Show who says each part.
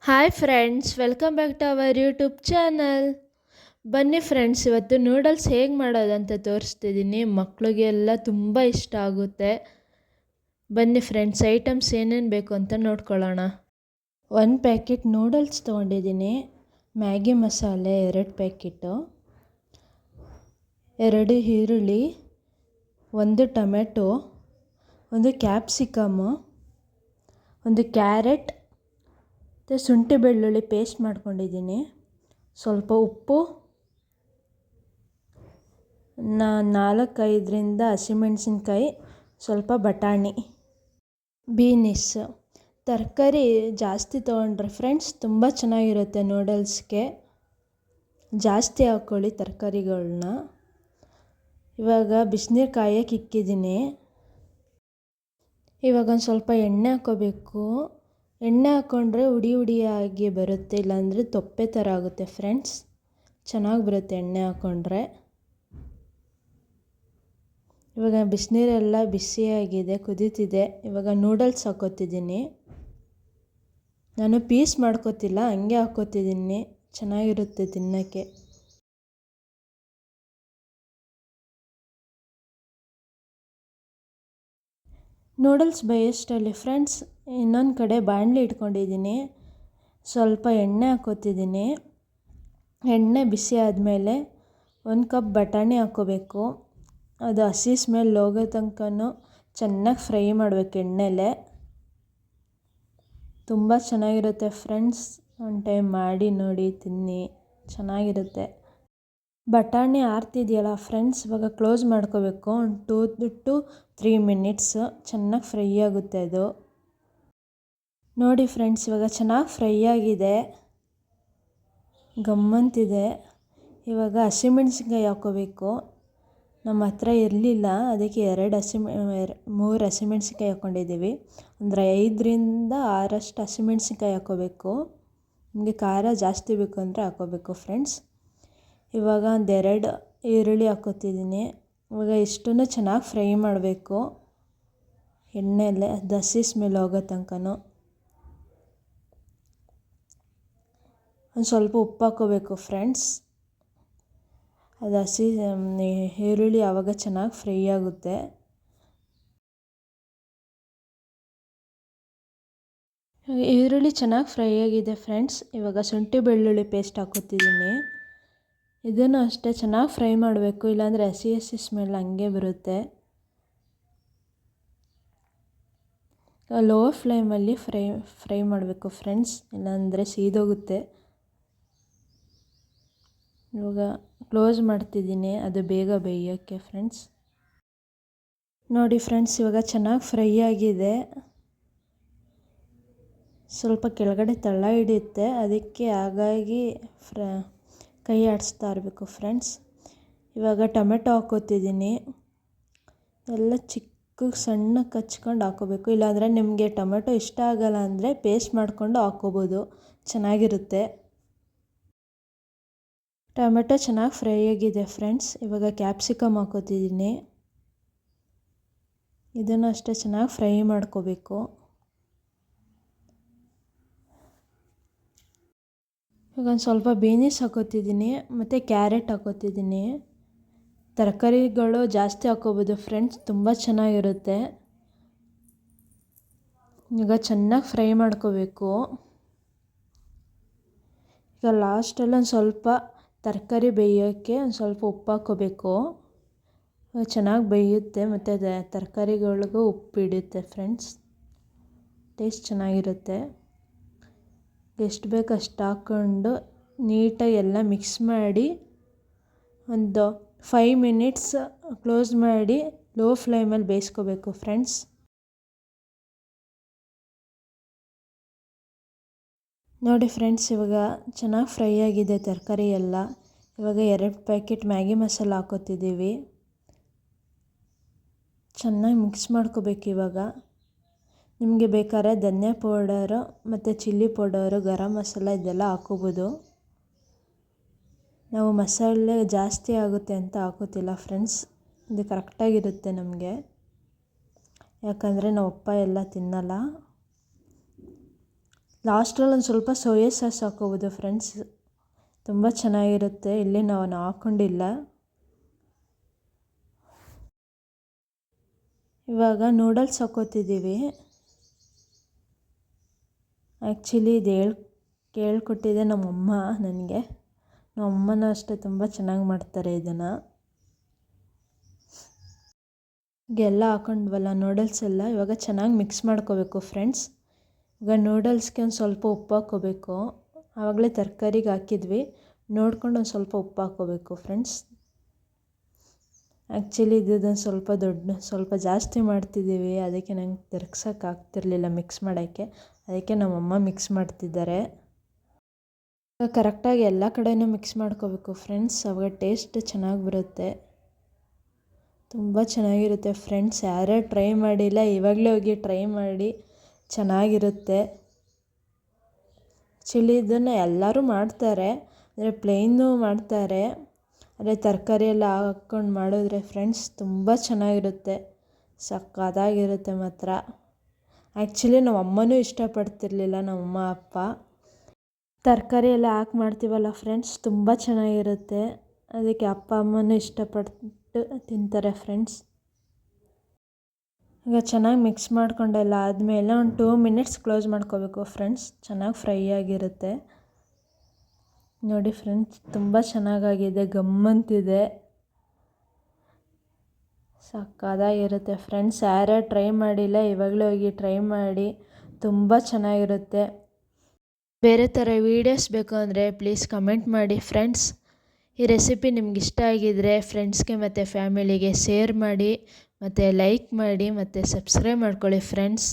Speaker 1: Hi friends, welcome back to our YouTube channel. ಬನ್ನಿ friends, ಇವತ್ತು noodles ಹೇಗೆ ಮಾಡೋದಂತ ತೋರಿಸ್ತಿದ್ದೀನಿ. ಮಕ್ಕಳಿಗೆಲ್ಲ ತುಂಬ ಇಷ್ಟ ಆಗುತ್ತೆ. ಬನ್ನಿ ಫ್ರೆಂಡ್ಸ್, ಐಟಮ್ಸ್ ಏನೇನು ಬೇಕು ಅಂತ ನೋಡ್ಕೊಳ್ಳೋಣ. 1 ಪ್ಯಾಕೆಟ್ ನೂಡಲ್ಸ್ ತೊಗೊಂಡಿದ್ದೀನಿ. ಮ್ಯಾಗಿ ಮಸಾಲೆ 2 ಪ್ಯಾಕೆಟು, 2 ಈರುಳ್ಳಿ, 1 ಟೊಮೆಟೊ, 1 ಕ್ಯಾಪ್ಸಿಕಮ್ಮು, 1 ಕ್ಯಾರೆಟ್ ಮತ್ತು ಶುಂಠಿ ಬೆಳ್ಳುಳ್ಳಿ ಪೇಸ್ಟ್ ಮಾಡ್ಕೊಂಡಿದ್ದೀನಿ. ಸ್ವಲ್ಪ ಉಪ್ಪು, 4-5 ಹಸಿಮೆಣಸಿನ್ಕಾಯಿ, ಸ್ವಲ್ಪ ಬಟಾಣಿ, ಬೀನಿಸ್. ತರಕಾರಿ ಜಾಸ್ತಿ ತೊಗೊಂಡ್ರೆ ಫ್ರೆಂಡ್ಸ್ ತುಂಬ ಚೆನ್ನಾಗಿರುತ್ತೆ. ನೂಡಲ್ಸ್ಗೆ ಜಾಸ್ತಿ ಹಾಕ್ಕೊಳ್ಳಿ ತರಕಾರಿಗಳನ್ನ. ಇವಾಗ ಬಿಸಿನೀರು ಕಾಯಕ್ಕೆ ಇಕ್ಕಿದ್ದೀನಿ. ಇವಾಗ ಒಂದು ಸ್ವಲ್ಪ ಎಣ್ಣೆ ಹಾಕ್ಕೋಬೇಕು. ಎಣ್ಣೆ ಹಾಕ್ಕೊಂಡ್ರೆ ಹುಡಿಯಾಗಿ ಬರುತ್ತೆ, ಇಲ್ಲಾಂದರೆ ತೊಪ್ಪೆ ಥರ ಆಗುತ್ತೆ ಫ್ರೆಂಡ್ಸ್. ಚೆನ್ನಾಗಿ ಬರುತ್ತೆ ಎಣ್ಣೆ ಹಾಕ್ಕೊಂಡ್ರೆ. ಇವಾಗ ಬಿಸಿನೀರೆಲ್ಲ ಬಿಸಿಯಾಗಿದೆ, ಕುದೀತಿದೆ. ಇವಾಗ ನೂಡಲ್ಸ್ ಹಾಕ್ಕೋತಿದ್ದೀನಿ. ನಾನು ಪೀಸ್ ಮಾಡ್ಕೋತಿಲ್ಲ, ಹಂಗೆ ಹಾಕ್ಕೋತಿದ್ದೀನಿ. ಚೆನ್ನಾಗಿರುತ್ತೆ ತಿನ್ನೋಕ್ಕೆ. ನೂಡಲ್ಸ್ ಬೇಯೋಷ್ಟರಲ್ಲಿ ಫ್ರೆಂಡ್ಸ್ ಇನ್ನೊಂದು ಕಡೆ ಬಾಣಲಿ ಇಟ್ಕೊಂಡಿದ್ದೀನಿ. ಸ್ವಲ್ಪ ಎಣ್ಣೆ ಹಾಕ್ಕೋತಿದ್ದೀನಿ. ಎಣ್ಣೆ ಬಿಸಿ ಆದಮೇಲೆ 1 ಕಪ್ ಬಟಾಣಿ ಹಾಕ್ಕೋಬೇಕು. ಅದು ಹಸಿ ಸ್ಮೆಲ್ ಹೋಗೋ ತನಕನೂ ಚೆನ್ನಾಗಿ ಫ್ರೈ ಮಾಡಬೇಕು ಎಣ್ಣೆಲೆ. ತುಂಬ ಚೆನ್ನಾಗಿರುತ್ತೆ ಫ್ರೆಂಡ್ಸ್. ಒಂದು ಟೈಮ್ ಮಾಡಿ ನೋಡಿ, ತಿನ್ನಿ, ಚೆನ್ನಾಗಿರುತ್ತೆ. ಬಟಾಣಿ ಆರ್ತಿದೆಯಲ್ಲ ಫ್ರೆಂಡ್ಸ್, ಇವಾಗ ಕ್ಲೋಸ್ ಮಾಡ್ಕೋಬೇಕು. ಒಂದು 2 to 3 ಮಿನಿಟ್ಸ್ ಚೆನ್ನಾಗಿ ಫ್ರೈ ಆಗುತ್ತೆ ಅದು. ನೋಡಿ ಫ್ರೆಂಡ್ಸ್, ಇವಾಗ ಚೆನ್ನಾಗಿ ಫ್ರೈ ಆಗಿದೆ, ಗಮ್ಮಂತಿದೆ. ಇವಾಗ ಹಸಿಮೆಣ್ಸಿನ್ಕಾಯಿ ಹಾಕ್ಕೋಬೇಕು. ನಮ್ಮ ಹತ್ರ ಇರಲಿಲ್ಲ, ಅದಕ್ಕೆ 3 ಹಸಿಮೆಣ್ಸಿನ್ಕಾಯಿ ಹಾಕ್ಕೊಂಡಿದ್ದೀವಿ. ಅಂದರೆ 5-6 ಹಸಿಮೆಣ್ಸಿನ್ಕಾಯಿ ಹಾಕ್ಕೋಬೇಕು. ನಿಮಗೆ ಖಾರ ಜಾಸ್ತಿ ಬೇಕು ಅಂದರೆ ಹಾಕ್ಕೋಬೇಕು ಫ್ರೆಂಡ್ಸ್. ಇವಾಗ 2 ಈರುಳ್ಳಿ ಹಾಕ್ಕೋತಿದ್ದೀನಿ. ಇವಾಗ ಇಷ್ಟನ್ನು ಚೆನ್ನಾಗಿ ಫ್ರೈ ಮಾಡಬೇಕು ಎಣ್ಣೆಲೆ, ಅದು ಹಸಿ ಸ್ಮೆಲ್ ಹೋಗೋ ತನಕನೂ. ಒಂದು ಸ್ವಲ್ಪ ಉಪ್ಪು ಹಾಕ್ಕೋಬೇಕು ಫ್ರೆಂಡ್ಸ್. ಅದು ಹಸಿ ಈರುಳ್ಳಿ ಆವಾಗ ಚೆನ್ನಾಗಿ ಫ್ರೈ ಆಗುತ್ತೆ. ಈರುಳ್ಳಿ ಚೆನ್ನಾಗಿ ಫ್ರೈ ಆಗಿದೆ ಫ್ರೆಂಡ್ಸ್. ಇವಾಗ ಶುಂಠಿ ಬೆಳ್ಳುಳ್ಳಿ ಪೇಸ್ಟ್ ಹಾಕ್ಕೋತಿದ್ದೀನಿ. ಇದನ್ನು ಅಷ್ಟೇ ಚೆನ್ನಾಗಿ ಫ್ರೈ ಮಾಡಬೇಕು, ಇಲ್ಲಾಂದರೆ ಹಸಿ ಸ್ಮೆಲ್ ಹಂಗೆ ಬರುತ್ತೆ. ಲೋ ಫ್ಲೇಮಲ್ಲಿ ಫ್ರೈ ಮಾಡಬೇಕು ಫ್ರೆಂಡ್ಸ್, ಇಲ್ಲಾಂದರೆ ಸೀದೋಗುತ್ತೆ. ಇವಾಗ ಕ್ಲೋಸ್ ಮಾಡ್ತಿದ್ದೀನಿ, ಅದು ಬೇಗ ಬೇಯೋಕ್ಕೆ ಫ್ರೆಂಡ್ಸ್. ನೋಡಿ ಫ್ರೆಂಡ್ಸ್, ಇವಾಗ ಚೆನ್ನಾಗಿ ಫ್ರೈ ಆಗಿದೆ. ಸ್ವಲ್ಪ ಕೆಳಗಡೆ ತಳ ಹಿಡಿಯುತ್ತೆ, ಅದಕ್ಕೆ ಹಾಗಾಗಿ ಕೈ ಆಡಿಸ್ತಾ ಇರಬೇಕು ಫ್ರೆಂಡ್ಸ್. ಇವಾಗ ಟೊಮೆಟೊ ಹಾಕ್ಕೋತಿದ್ದೀನಿ. ಎಲ್ಲ ಸಣ್ಣಗೆ ಕಚ್ಕೊಂಡು ಹಾಕ್ಕೋಬೇಕು, ಇಲ್ಲಾಂದರೆ ನಿಮಗೆ ಟೊಮೆಟೊ ಇಷ್ಟ ಆಗಲ್ಲ ಅಂದರೆ ಪೇಸ್ಟ್ ಮಾಡಿಕೊಂಡು ಹಾಕ್ಕೋಬೋದು, ಚೆನ್ನಾಗಿರುತ್ತೆ. ಟೊಮೆಟೊ ಚೆನ್ನಾಗಿ ಫ್ರೈ ಆಗಿದೆ ಫ್ರೆಂಡ್ಸ್. ಇವಾಗ ಕ್ಯಾಪ್ಸಿಕಮ್ ಹಾಕ್ಕೋತಿದ್ದೀನಿ. ಇದನ್ನು ಅಷ್ಟೇ ಚೆನ್ನಾಗಿ ಫ್ರೈ ಮಾಡ್ಕೋಬೇಕು. ಇವಾಗ ಒಂದು ಸ್ವಲ್ಪ ಬೀನಿಸ್ ಹಾಕ್ಕೋತಿದ್ದೀನಿ, ಮತ್ತು ಕ್ಯಾರೆಟ್ ಹಾಕ್ಕೋತಿದ್ದೀನಿ. ತರಕಾರಿಗಳು ಜಾಸ್ತಿ ಹಾಕ್ಕೋಬೋದು ಫ್ರೆಂಡ್ಸ್, ತುಂಬ ಚೆನ್ನಾಗಿರುತ್ತೆ. ಈಗ ಚೆನ್ನಾಗಿ ಫ್ರೈ ಮಾಡ್ಕೋಬೇಕು. ಈಗ ಲಾಸ್ಟಲ್ಲಿ ಒಂದು ಸ್ವಲ್ಪ ತರಕಾರಿ ಬೇಯೋಕ್ಕೆ ಒಂದು ಸ್ವಲ್ಪ ಉಪ್ಪು ಹಾಕ್ಕೋಬೇಕು. ಚೆನ್ನಾಗಿ ಬೇಯುತ್ತೆ, ಮತ್ತು ತರಕಾರಿಗಳಿಗೂ ಉಪ್ಪು ಹಿಡಿಯುತ್ತೆ ಫ್ರೆಂಡ್ಸ್. ಟೇಸ್ಟ್ ಚೆನ್ನಾಗಿರುತ್ತೆ. ಎಷ್ಟು ಬೇಕು ಅಷ್ಟು ಹಾಕ್ಕೊಂಡು ನೀಟಾಗಿ ಎಲ್ಲ ಮಿಕ್ಸ್ ಮಾಡಿ ಒಂದು 5 ಮಿನಿಟ್ಸ್ ಕ್ಲೋಸ್ ಮಾಡಿ ಲೋ ಫ್ಲೇಮಲ್ಲಿ ಬೇಯಿಸ್ಕೋಬೇಕು ಫ್ರೆಂಡ್ಸ್. ನೋಡಿ ಫ್ರೆಂಡ್ಸ್, ಇವಾಗ ಚೆನ್ನಾಗಿ ಫ್ರೈ ಆಗಿದೆ ತರಕಾರಿ ಎಲ್ಲ. ಇವಾಗ 2 ಪ್ಯಾಕೆಟ್ ಮ್ಯಾಗಿ ಮಸಾಲ ಹಾಕ್ಕೋತಿದ್ದೀವಿ. ಚೆನ್ನಾಗಿ ಮಿಕ್ಸ್ ಮಾಡ್ಕೋಬೇಕು. ಇವಾಗ ನಿಮಗೆ ಬೇಕಾದ್ರೆ ಧನಿಯಾ ಪೌಡರು ಮತ್ತು ಚಿಲ್ಲಿ ಪೌಡರು, ಗರಂ ಮಸಾಲ ಇದೆಲ್ಲ ಹಾಕ್ಕೋಬೋದು. ನಾವು ಮಸಾಲೆ ಜಾಸ್ತಿ ಆಗುತ್ತೆ ಅಂತ ಹಾಕೋತಿಲ್ಲ ಫ್ರೆಂಡ್ಸ್, ಇದು ಕರೆಕ್ಟಾಗಿರುತ್ತೆ ನಮಗೆ, ಯಾಕಂದರೆ ನಾವು ಉಪ್ಪ ಎಲ್ಲ ತಿನ್ನಲ್ಲ. ಲಾಸ್ಟಲ್ಲಿ ಒಂದು ಸ್ವಲ್ಪ ಸೋಯಾ ಸಾಸ್ ಹಾಕೋಬೋದು ಫ್ರೆಂಡ್ಸ್, ತುಂಬ ಚೆನ್ನಾಗಿರುತ್ತೆ. ಇಲ್ಲಿ ನಾವು ಹಾಕ್ಕೊಂಡಿಲ್ಲ. ಇವಾಗ ನೂಡಲ್ಸ್ ಹಾಕೋತಿದ್ದೀವಿ. ಆ್ಯಕ್ಚುಲಿ ಇದು ಕೇಳ್ಕೊಟ್ಟಿದ್ದೆ ನಮ್ಮಮ್ಮ ನನಗೆ. ನಮ್ಮಮ್ಮನೂ ಅಷ್ಟೇ ತುಂಬ ಚೆನ್ನಾಗಿ ಮಾಡ್ತಾರೆ ಇದನ್ನು. ಎಲ್ಲ ಹಾಕೊಂಡ್ವಲ್ಲ ನೂಡಲ್ಸ್ ಎಲ್ಲ, ಇವಾಗ ಚೆನ್ನಾಗಿ ಮಿಕ್ಸ್ ಮಾಡ್ಕೋಬೇಕು ಫ್ರೆಂಡ್ಸ್. ಇವಾಗ ನೂಡಲ್ಸ್ಗೆ ಒಂದು ಸ್ವಲ್ಪ ಉಪ್ಪು ಹಾಕ್ಕೋಬೇಕು. ಆವಾಗಲೇ ತರಕಾರಿಗೆ ಹಾಕಿದ್ವಿ, ನೋಡ್ಕೊಂಡು ಒಂದು ಸ್ವಲ್ಪ ಉಪ್ಪು ಹಾಕ್ಕೋಬೇಕು ಫ್ರೆಂಡ್ಸ್. ಆ್ಯಕ್ಚುಲಿ ಇದೊಂದು ಸ್ವಲ್ಪ ಜಾಸ್ತಿ ಮಾಡ್ತಿದ್ದೀವಿ, ಅದಕ್ಕೆ ನಂಗೆ ತಿರ್ಗ್ಸೋಕೆ ಆಗ್ತಿರ್ಲಿಲ್ಲ ಮಿಕ್ಸ್ ಮಾಡೋಕ್ಕೆ. ಅದಕ್ಕೆ ನಮ್ಮಮ್ಮ ಮಿಕ್ಸ್ ಮಾಡ್ತಿದ್ದಾರೆ. ಕರೆಕ್ಟಾಗಿ ಎಲ್ಲ ಕಡೆಯೂ ಮಿಕ್ಸ್ ಮಾಡ್ಕೋಬೇಕು ಫ್ರೆಂಡ್ಸ್, ಅವಾಗ ಟೇಸ್ಟ್ ಚೆನ್ನಾಗಿ ಬರುತ್ತೆ. ತುಂಬ ಚೆನ್ನಾಗಿರುತ್ತೆ ಫ್ರೆಂಡ್ಸ್. ಯಾರ್ಯಾರು ಟ್ರೈ ಮಾಡಿಲ್ಲ ಇವಾಗಲೇ ಹೋಗಿ ಟ್ರೈ ಮಾಡಿ, ಚೆನ್ನಾಗಿರುತ್ತೆ. ಆ್ಯಕ್ಚುಲಿ ಇದನ್ನು ಎಲ್ಲರೂ ಮಾಡ್ತಾರೆ, ಅಂದರೆ ಪ್ಲೇನು ಮಾಡ್ತಾರೆ. ಆದರೆ ತರಕಾರಿ ಎಲ್ಲ ಹಾಕ್ಕೊಂಡು ಮಾಡಿದ್ರೆ ಫ್ರೆಂಡ್ಸ್ ತುಂಬ ಚೆನ್ನಾಗಿರುತ್ತೆ, ಸಕ್ಕತ್ತಾಗಿರುತ್ತೆ ಮಾತ್ರ. ಆ್ಯಕ್ಚುಲಿ ನಮ್ಮ ಅಮ್ಮನೂ ಇಷ್ಟಪಡ್ತಿರ್ಲಿಲ್ಲ, ನಮ್ಮಮ್ಮ ಅಪ್ಪ. ತರಕಾರಿ ಎಲ್ಲ ಹಾಕಿ ಮಾಡ್ತೀವಲ್ಲ ಫ್ರೆಂಡ್ಸ್, ತುಂಬ ಚೆನ್ನಾಗಿರುತ್ತೆ. ಅದಕ್ಕೆ ಅಪ್ಪ ಅಮ್ಮನೂ ಇಷ್ಟಪಟ್ಟು ತಿಂತಾರೆ ಫ್ರೆಂಡ್ಸ್. ಈಗ ಚೆನ್ನಾಗಿ ಮಿಕ್ಸ್ ಮಾಡ್ಕೊಂಡೆಲ್ಲ ಆದಮೇಲೆ ಒಂದು 2 ಮಿನಿಟ್ಸ್ ಕ್ಲೋಸ್ ಮಾಡ್ಕೋಬೇಕು ಫ್ರೆಂಡ್ಸ್, ಚೆನ್ನಾಗಿ ಫ್ರೈ ಆಗಿರುತ್ತೆ. ನೋಡಿ ಫ್ರೆಂಡ್ಸ್, ತುಂಬ ಚೆನ್ನಾಗಾಗಿದೆ, ಗಮ್ಮಂತಿದೆ, ಸಕ್ಕತ್ತಾಗಿರುತ್ತೆ ಫ್ರೆಂಡ್ಸ್. ಯಾರ್ಯಾರು ಟ್ರೈ ಮಾಡಿಲ್ಲ ಇವಾಗಲೇ ಹೋಗಿ ಟ್ರೈ ಮಾಡಿ, ತುಂಬ ಚೆನ್ನಾಗಿರುತ್ತೆ. ಬೇರೆ ಥರ ವೀಡಿಯೋಸ್ ಬೇಕು ಅಂದರೆ ಪ್ಲೀಸ್ ಕಮೆಂಟ್ ಮಾಡಿ ಫ್ರೆಂಡ್ಸ್. ಈ ರೆಸಿಪಿ ನಿಮ್ಗೆ ಇಷ್ಟ ಆಗಿದ್ದರೆ ಫ್ರೆಂಡ್ಸ್ಗೆ ಮತ್ತು ಫ್ಯಾಮಿಲಿಗೆ ಶೇರ್ ಮಾಡಿ, ಮತ್ತು ಲೈಕ್ ಮಾಡಿ, ಮತ್ತು ಸಬ್ಸ್ಕ್ರೈಬ್ ಮಾಡ್ಕೊಳ್ಳಿ ಫ್ರೆಂಡ್ಸ್.